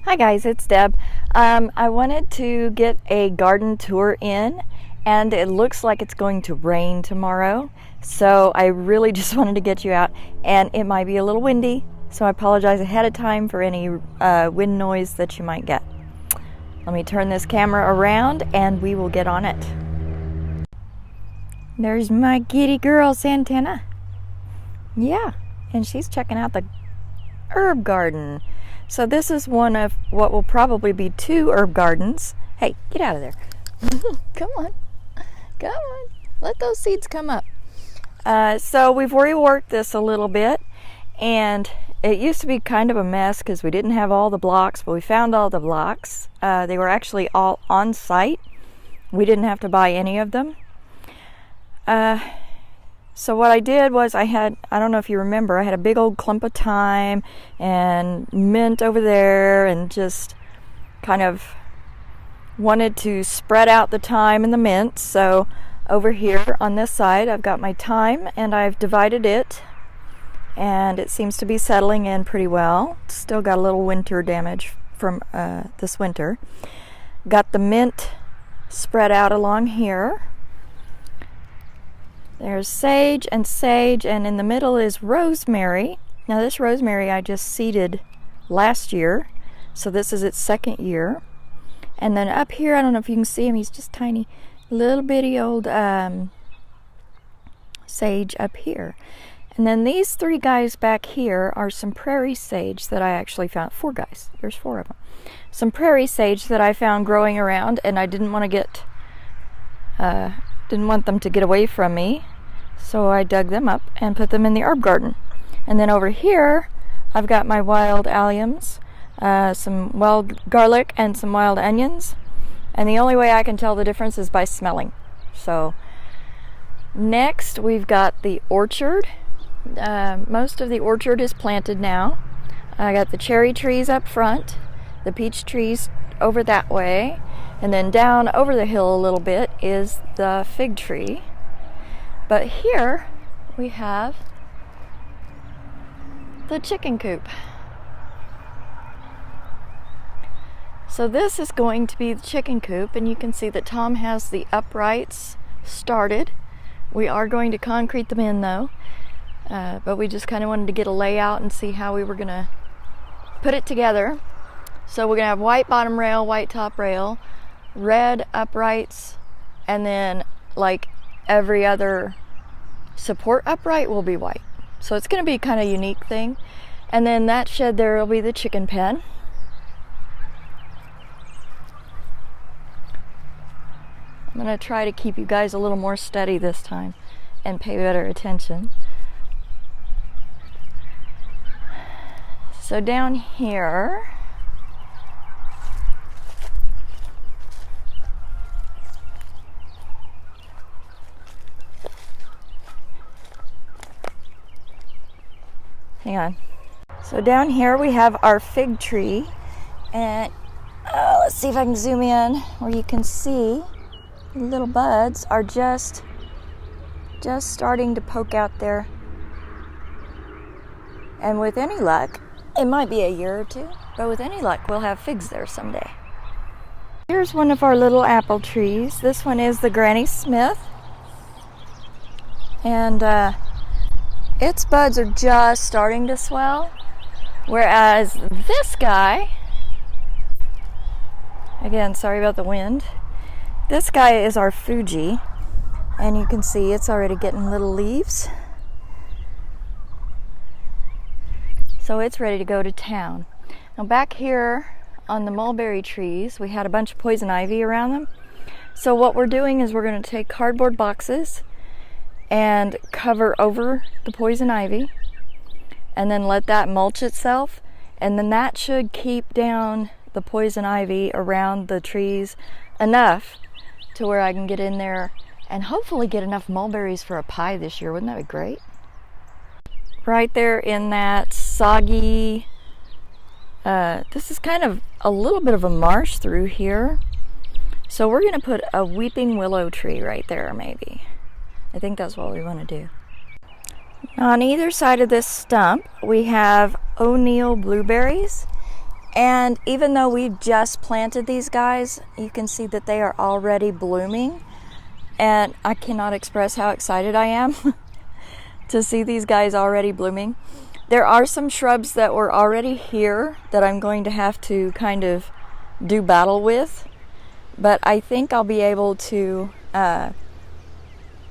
Hi guys, it's Deb. I wanted to get a garden tour in, and it looks like it's going to rain tomorrow, so I really just wanted to get you out, and it might be a little windy, so I apologize ahead of time for any wind noise that you might get. Let me turn this camera around and we will get on it. There's my kitty girl, Santana. Yeah, and she's checking out the herb garden. So this is one of what will probably be two herb gardens. Hey, get out of there. Come on. Come on. Let those seeds come up. So we've reworked this a little bit, and it used to be kind of a mess because we didn't have all the blocks, but we found all the blocks. They were actually all on site. We didn't have to buy any of them. So what I did was I don't know if you remember, I had a big old clump of thyme and mint over there, and just kind of wanted to spread out the thyme and the mint. So over here on this side I've got my thyme and I've divided it, and it seems to be settling in pretty well. Still got a little winter damage from this winter. Got the mint spread out along here. There's sage, and in the middle is rosemary. Now this rosemary I just seeded last year, so this is its second year. And then up here, I don't know if you can see him, he's just tiny, little bitty old sage up here. And then these three guys back here are some prairie sage that I actually found. Four guys, there's four of them. Some prairie sage that I found growing around, and I didn't want them to get away from me, so I dug them up and put them in the herb garden. And then over here I've got my wild alliums, some wild garlic and some wild onions, and the only way I can tell the difference is by smelling. So next we've got the orchard. Most of the orchard is planted now. I got the cherry trees up front, the peach trees over that way, and then down over the hill a little bit is the fig tree. But here we have the chicken coop. So this is going to be the chicken coop, and you can see that Tom has the uprights started. We are going to concrete them in though, but we just kind of wanted to get a layout and see how we were going to put it together. So we're going to have white bottom rail, white top rail, red uprights, and then like every other support upright will be white. So it's going to be kind of a unique thing. And then that shed there will be the chicken pen. I'm going to try to keep you guys a little more steady this time and pay better attention. So down here, hang on. So down here we have our fig tree, and let's see if I can zoom in where you can see the little buds are just starting to poke out there. And with any luck, it might be a year or two, but with any luck we'll have figs there someday. Here's one of our little apple trees. This one is the Granny Smith, and its buds are just starting to swell, whereas this guy, again, sorry about the wind, this guy is our Fuji, and you can see it's already getting little leaves. So it's ready to go to town. Now back here on the mulberry trees, we had a bunch of poison ivy around them. So what we're doing is we're going to take cardboard boxes and cover over the poison ivy, and then let that mulch itself, and then that should keep down the poison ivy around the trees enough to where I can get in there and hopefully get enough mulberries for a pie this year. Wouldn't that be great? Right there in that soggy, this is kind of a little bit of a marsh through here, so we're going to put a weeping willow tree right there maybe. I think that's what we want to do. On either side of this stump we have O'Neill blueberries, And even though we just planted these guys, you can see that they are already blooming. And I cannot express how excited I am to see these guys already blooming. There are some shrubs that were already here that I'm going to have to kind of do battle with. But I think I'll be able to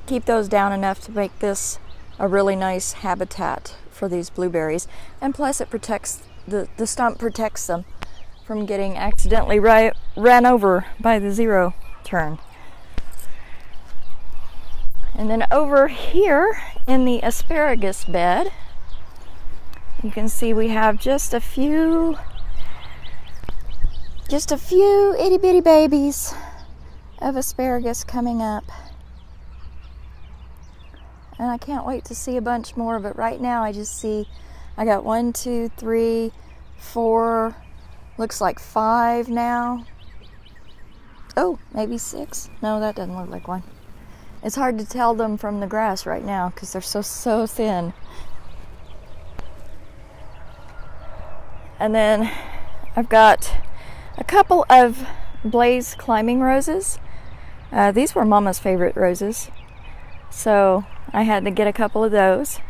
keep those down enough to make this a really nice habitat for these blueberries. And plus it protects, the stump protects them from getting accidentally ran over by the zero turn. And then over here in the asparagus bed, you can see we have just a few itty bitty babies of asparagus coming up. And I can't wait to see a bunch more, but right now I just see I got 1, 2, 3, 4, looks like 5 now. Oh, maybe 6. No, that doesn't look like one. It's hard to tell them from the grass right now because they're so thin. And then I've got a couple of Blaze climbing roses. These were Mama's favorite roses, so I had to get a couple of those.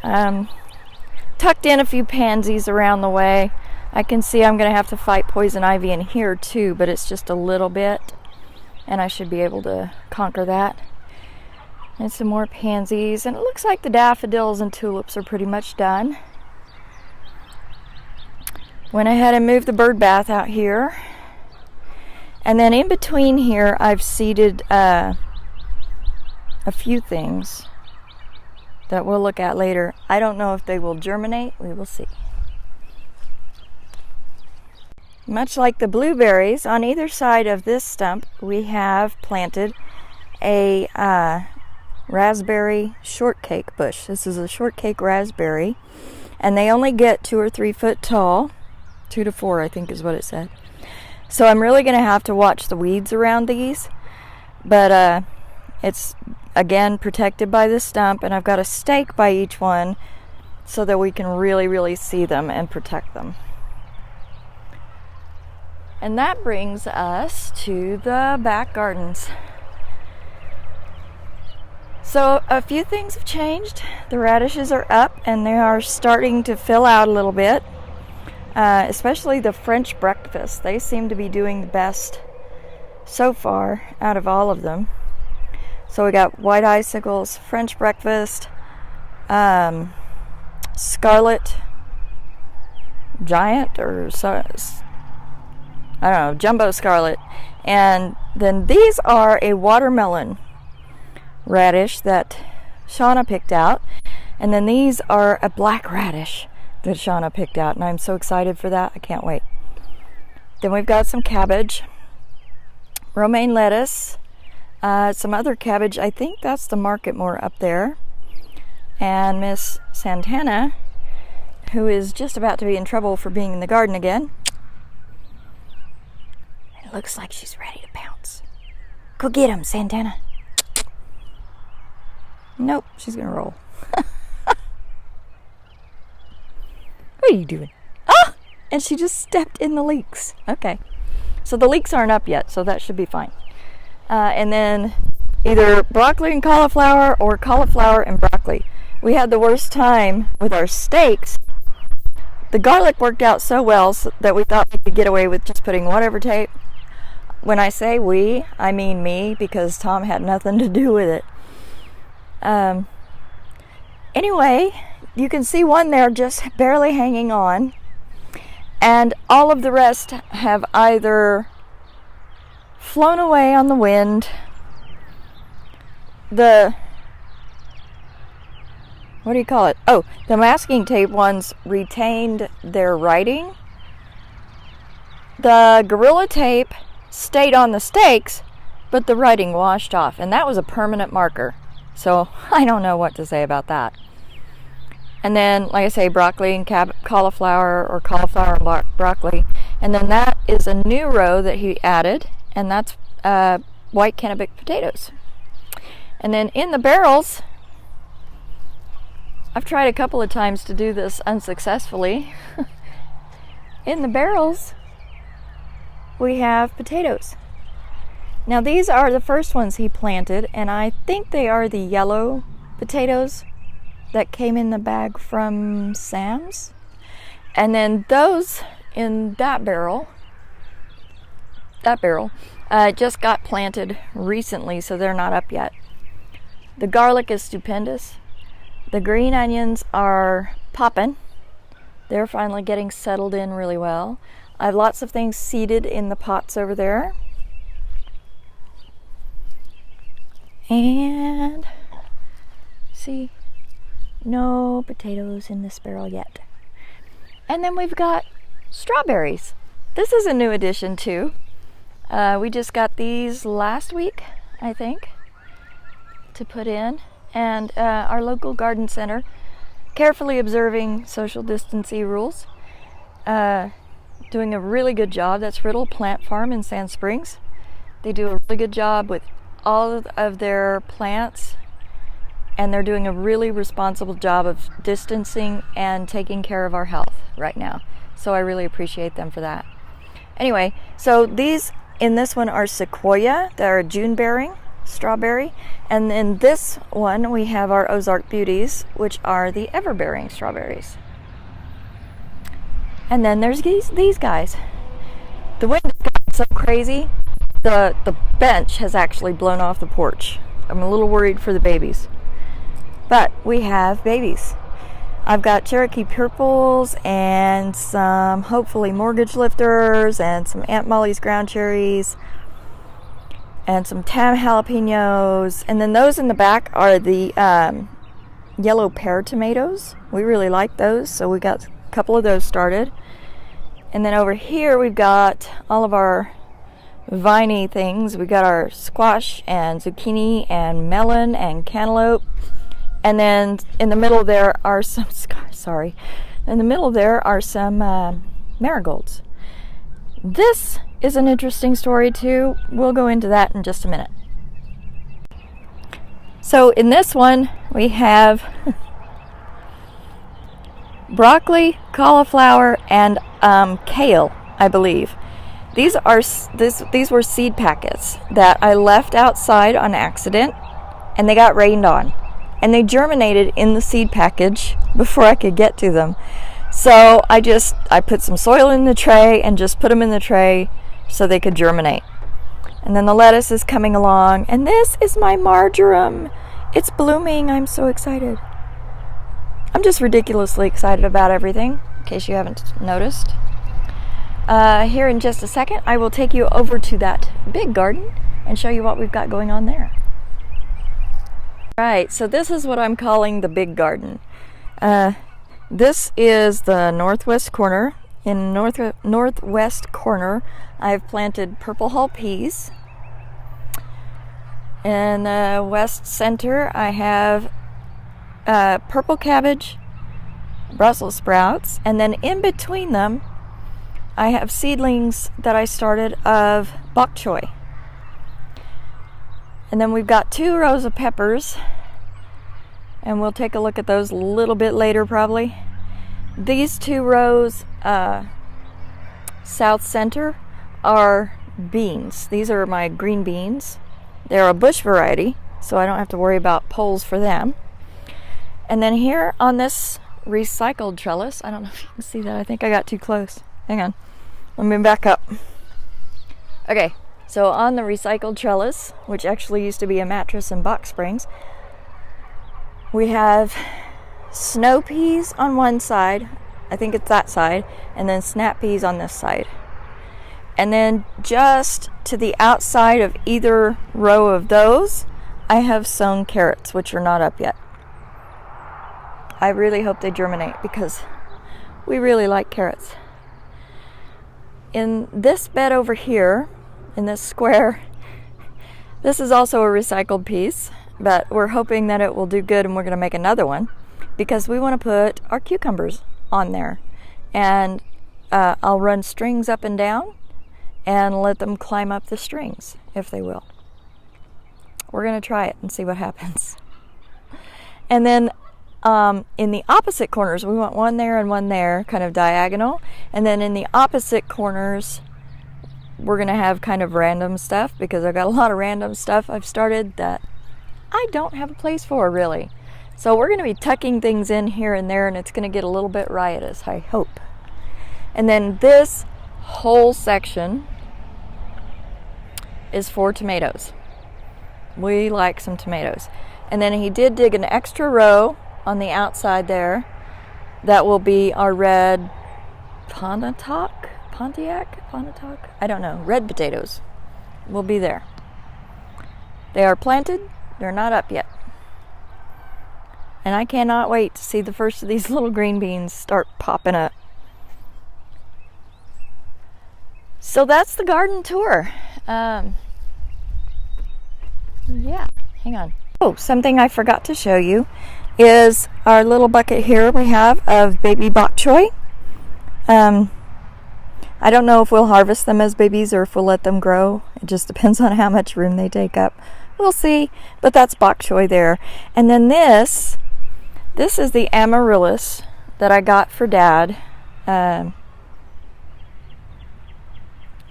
Tucked in a few pansies around the way. I can see I'm going to have to fight poison ivy in here too, but it's just a little bit, and I should be able to conquer that. And some more pansies, and it looks like the daffodils and tulips are pretty much done. Went ahead and moved the bird bath out here. And then in between here, I've seeded a few things that we'll look at later. I don't know if they will germinate. We will see. Much like the blueberries, on either side of this stump, we have planted a raspberry shortcake bush. This is a shortcake raspberry, and they only get 2 or 3 foot tall. 2 to 4, I think is what it said. So I'm really going to have to watch the weeds around these, but it's again protected by this stump, and I've got a stake by each one so that we can really see them and protect them. And that brings us to the back gardens. So a few things have changed. The radishes are up and they are starting to fill out a little bit. Especially the French breakfast. They seem to be doing the best so far out of all of them. So we got white icicles, French breakfast, scarlet giant, or I don't know, jumbo scarlet. And then these are a watermelon radish that Shauna picked out. And then these are a black radish that Shauna picked out, and I'm so excited for that. I can't wait. Then we've got some cabbage, romaine lettuce, some other cabbage. I think that's the market more up there. And Miss Santana, who is just about to be in trouble for being in the garden again. It looks like she's ready to pounce. Go get him, Santana. Nope, she's gonna roll. What are you doing? Ah! And she just stepped in the leeks. Okay. So the leeks aren't up yet, so that should be fine. And then either broccoli and cauliflower or cauliflower and broccoli. We had the worst time with our steaks. The garlic worked out so well that we thought we could get away with just putting whatever tape. When I say we, I mean me, because Tom had nothing to do with it. Anyway, you can see one there just barely hanging on, and all of the rest have either flown away on the wind, the masking tape ones retained their writing. The Gorilla Tape stayed on the stakes, but the writing washed off, and that was a permanent marker. So I don't know what to say about that. And then, like I say, broccoli and cauliflower, or cauliflower and broccoli. And then that is a new row that he added, and that's white Kennebec potatoes. And then in the barrels, I've tried a couple of times to do this unsuccessfully. in the barrels, we have potatoes. Now these are the first ones he planted, and I think they are the yellow potatoes that came in the bag from Sam's. And then those in that barrel just got planted recently, so they're not up yet. The garlic is stupendous. The green onions are popping. They're finally getting settled in really well. I have lots of things seeded in the pots over there. And see, no potatoes in this barrel yet. And then we've got strawberries. This is a new addition too. We just got these last week, I think, to put in. And our local garden center, carefully observing social distancing rules, doing a really good job. That's Riddle Plant Farm in Sand Springs. They do a really good job with all of their plants, and they're doing a really responsible job of distancing and taking care of our health right now. So I really appreciate them for that. Anyway, so these in this one are sequoia. They're a June bearing strawberry. And in this one we have our Ozark Beauties, which are the ever-bearing strawberries. And then there's these guys. The wind has gotten so crazy, the bench has actually blown off the porch. I'm a little worried for the babies. But we have babies. I've got Cherokee purples and some hopefully mortgage lifters and some Aunt Molly's ground cherries and some tam jalapenos. And then those in the back are the yellow pear tomatoes. We really like those, so we got a couple of those started. And then over here we've got all of our viney things. We got our squash and zucchini and melon and cantaloupe. And then in the middle there are some, marigolds. This is an interesting story too. We'll go into that in just a minute. So in this one we have broccoli, cauliflower, and kale, I believe. These were seed packets that I left outside on accident, and they got rained on. And they germinated in the seed package before I could get to them. So I put some soil in the tray and just put them in the tray so they could germinate. And then the lettuce is coming along. And this is my marjoram. It's blooming. I'm so excited. I'm just ridiculously excited about everything, in case you haven't noticed. Here in just a second, I will take you over to that big garden and show you what we've got going on there. Right, so this is what I'm calling the big garden. This is the northwest corner. In northwest corner, I've planted purple hull peas. In the west center, I have purple cabbage, Brussels sprouts, and then in between them, I have seedlings that I started of bok choy. And then we've got 2 rows of peppers, and we'll take a look at those a little bit later probably. These 2 rows, south center, are beans. These are my green beans. They're a bush variety, so I don't have to worry about poles for them. And then here on this recycled trellis, I don't know if you can see that. I think I got too close. Hang on. Let me back up. Okay. So on the recycled trellis, which actually used to be a mattress and box springs, we have snow peas on one side, I think it's that side, and then snap peas on this side. And then just to the outside of either row of those, I have sown carrots, which are not up yet. I really hope they germinate because we really like carrots. In this bed over here, in this square, this is also a recycled piece, but we're hoping that it will do good, and we're going to make another one because we want to put our cucumbers on there. And I'll run strings up and down and let them climb up the strings if they will. We're going to try it and see what happens. And then in the opposite corners, we want one there and one there, kind of diagonal. And then in the opposite corners, we're going to have kind of random stuff, because I've got a lot of random stuff I've started that I don't have a place for, really. So we're going to be tucking things in here and there, and it's going to get a little bit riotous, I hope. And then this whole section is for tomatoes. We like some tomatoes. And then he did dig an extra row on the outside there. That will be our red Pontiac? I don't know. Red potatoes will be there. They are planted. They're not up yet. And I cannot wait to see the first of these little green beans start popping up. So that's the garden tour. Yeah, hang on. Oh, something I forgot to show you is our little bucket here we have of baby bok choy. I don't know if we'll harvest them as babies or if we'll let them grow. It just depends on how much room they take up. We'll see, but that's bok choy there. And then this is the amaryllis that I got for Dad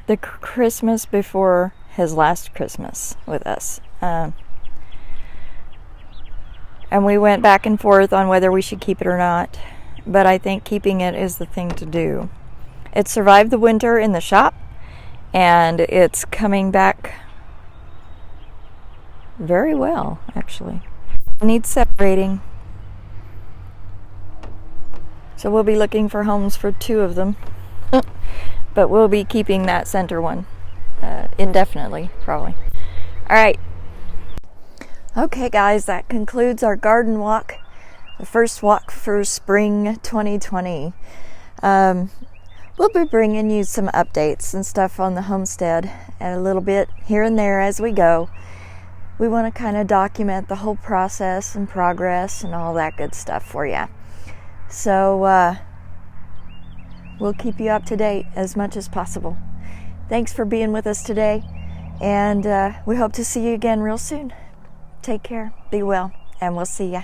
the Christmas before his last Christmas with us. And we went back and forth on whether we should keep it or not, but I think keeping it is the thing to do. It survived the winter in the shop, and it's coming back very well, actually. It needs separating. So we'll be looking for homes for 2 of them. But we'll be keeping that center one indefinitely, probably. All right. Okay, guys, that concludes our garden walk. The first walk for spring 2020. We'll be bringing you some updates and stuff on the homestead, and a little bit here and there as we go. We want to kind of document the whole process and progress and all that good stuff for you. So we'll keep you up to date as much as possible. Thanks for being with us today, and we hope to see you again real soon. Take care, be well, and we'll see ya.